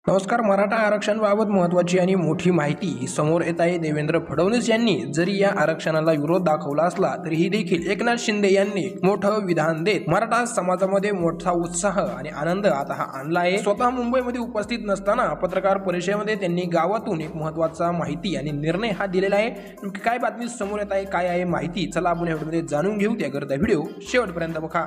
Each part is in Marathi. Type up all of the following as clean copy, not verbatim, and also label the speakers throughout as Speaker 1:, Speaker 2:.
Speaker 1: नमस्कार. मराठा आरक्षणाबाबत महत्त्वाची आणि मोठी माहिती समोर येत आहे. देवेंद्र फडणवीस यांनी जरी या आरक्षणाला विरोध दाखवला असला तरीही देखील एकनाथ शिंदे यांनी मोठं विधान देत मराठा समाजामध्ये मोठा उत्साह आणि आनंद आता आणला आहे. स्वतः मुंबईमध्ये उपस्थित नसताना पत्रकार परिषदेमध्ये त्यांनी गावातून एक महत्त्वाचा माहिती आणि निर्णय हा दिलेला आहे. नेमकी काय बातमी समोर येत आहे, काय आहे माहिती, चला आपण या व्हिडिओमध्ये जाणून घेऊ. त्याकरता व्हिडिओ शेवटपर्यंत बघा.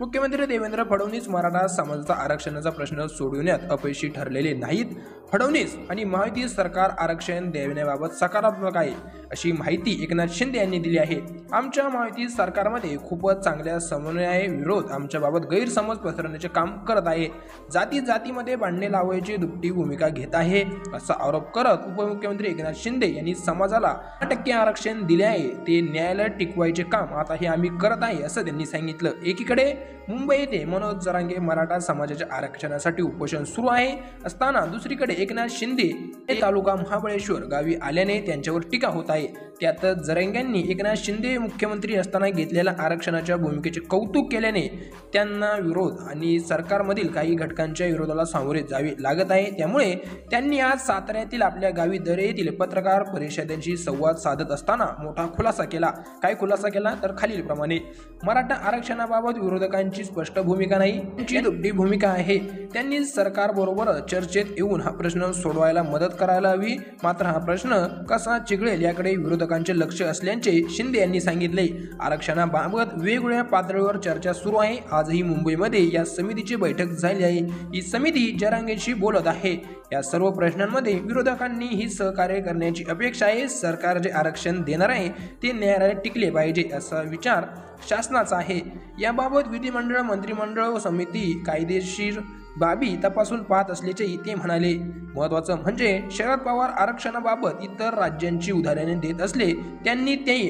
Speaker 1: मुख्यमंत्री देवेंद्र फडणवीस मराठा समाजाचा आरक्षणाचा प्रश्न सोडविण्यात अपयशी ठरलेले नाहीत. फडणवीस आणि महायुती सरकार आरक्षण देण्याबाबत सकारात्मक आहे अशी माहिती एकनाथ शिंदे यांनी दिली आहे. आमच्या महायुती सरकारमध्ये खूपच चांगल्या समन्वय विरोध आमच्याबाबत गैरसमज पसरवण्याचे काम करत आहे. जातीमध्ये भांडणे लावायची दुपटी भूमिका घेत आहे असा आरोप करत उपमुख्यमंत्री एकनाथ शिंदे यांनी समाजाला 10% आरक्षण दिले आहे ते न्यायालयात टिकवायचे काम आताही आम्ही करत आहे असं त्यांनी सांगितलं. एकीकडे मुंबई येथे मनोज जरांगे मराठा समाजाच्या आरक्षणासाठी उपोषण सुरू आहे असताना दुसरीकडे एकनाथ शिंदे हे तालुका महाबळेश्वर गावी आल्याने त्यांच्यावर टीका होत आहे. त्यातच जरांगेंनी एकनाथ शिंदे मुख्यमंत्री असताना घेतलेल्या आरक्षणाच्या भूमिकेचे कौतुक केल्याने त्यांना विरोध आणि सरकारमधील काही घटकांच्या विरोधाला सामोरे जावे लागत आहे. त्यामुळे त्यांनी आज साताऱ्यातील आपल्या गावी दरे येथील पत्रकार परिषदेशी संवाद साधत असताना मोठा खुलासा केला. काय खुलासा केला तर खालीलप्रमाणे: मराठा आरक्षणाबाबत विरोधकांची स्पष्ट भूमिका नाही, त्यांची दुपटी भूमिका आहे. त्यांनी सरकारबरोबर चर्चेत येऊन हा प्रश्न सोडवायला मदत करायला हवी. मात्र हा प्रश्न कसा चिघळेल याकडे विरोधकांचे लक्ष असल्याचे शिंदे यांनी सांगितले. आरक्षणाबाबत वेगवेगळ्या पातळीवर चर्चा सुरू आहे. आजही मुंबईमध्ये या समितीची बैठक झाली आहे. ही समिती जरांगेशी बोलत आहे. या सर्व प्रश्नांमध्ये विरोधकांनी ही सहकार्य करण्याची अपेक्षा आहे. सरकार जे आरक्षण देणार आहे ते न्यायालयात टिकले पाहिजे असा विचार शासनाचा आहे. याबाबत विधिमंडळ, मंत्रिमंडळ व समिती कायदेशीर बाबी तपासून पाहत असल्याचे ते म्हणाले. महत्त्वाचं म्हणजे शरद पवार आरक्षणाबाबत इतर राज्यांची उदाहरणे देत असले. त्यांनी ते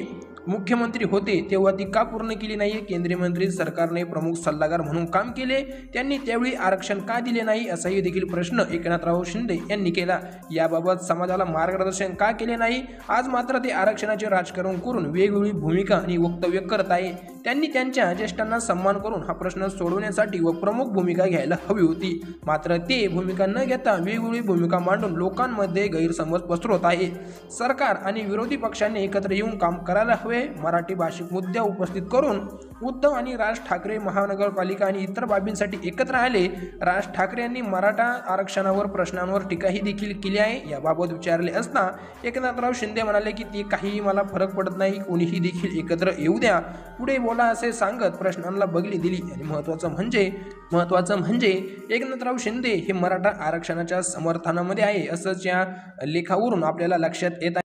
Speaker 1: मुख्यमंत्री होते तेव्हा ती का पूर्ण केली नाही? केंद्रीय मंत्री सरकारने प्रमुख सल्लागार म्हणून काम केले, त्यांनी त्यावेळी आरक्षण का दिले नाही असाही देखील प्रश्न एकनाथराव शिंदे यांनी केला. याबाबत समाजाला मार्गदर्शन का केले नाही? आज मात्र ते आरक्षणाचे राजकारण करून वेगवेगळी भूमिका आणि वक्तव्य करत आहे. त्यांनी त्यांच्या ज्येष्ठांना सन्मान करून हा प्रश्न सोडवण्यासाठी व प्रमुख भूमिका घ्यायला हवी होती. मात्र ते भूमिका न घेता वेगवेगळी भूमिका मांडून लोकांमध्ये गैरसमज पसरवत आहे. सरकार आणि विरोधी पक्षांनी एकत्र येऊन काम करायला हवे. मराठी भाषिक मुद्दे उपस्थित करून उद्धव आणि राज ठाकरे महानगरपालिका आणि इतर बाबींसाठी एकत्र आले. राज ठाकरे यांनी मराठा आरक्षणावर प्रश्नांवर टीकाही देखील केली आहे. याबाबत विचारले असता एकनाथराव शिंदे म्हणाले की ती काही मला फरक पडत नाही, कोणीही देखील एकत्र येऊ द्या, पुढे बोला असे सांगत प्रश्नांना बगली दिली. आणि महत्त्वाचं म्हणजे एकनाथराव शिंदे हे मराठा आरक्षणाच्या समर्थनामध्ये आहे असंच या लेखावरून आपल्याला लक्षात येत आहे.